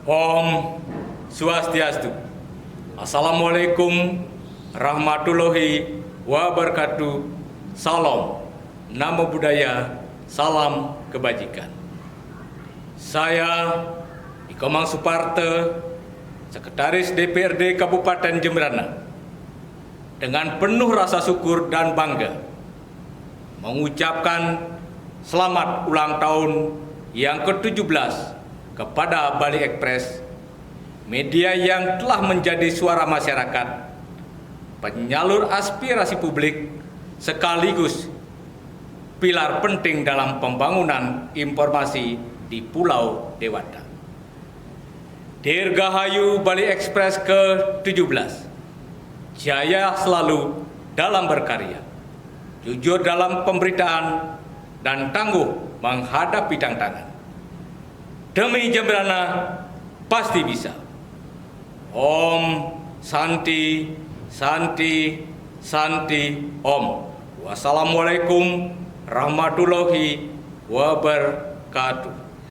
Om Swastiastu. Assalamualaikum warahmatullahi wabarakatuh. Salam, namo buddhaya, salam kebajikan. Saya Ikomang Suparte, Sekretaris DPRD Kabupaten Jemberana, dengan penuh rasa syukur dan bangga mengucapkan selamat ulang tahun yang ke-17 kepada Bali Express, media yang telah menjadi suara masyarakat, penyalur aspirasi publik, sekaligus pilar penting dalam pembangunan informasi di Pulau Dewata. Dirgahayu Bali Express ke-17, jaya selalu dalam berkarya, jujur dalam pemberitaan, dan tangguh menghadapi tantangan. Demi Jemberana pasti bisa. Om Santi, Santi, Santi, Om. Wassalamualaikum warahmatullahi wabarakatuh.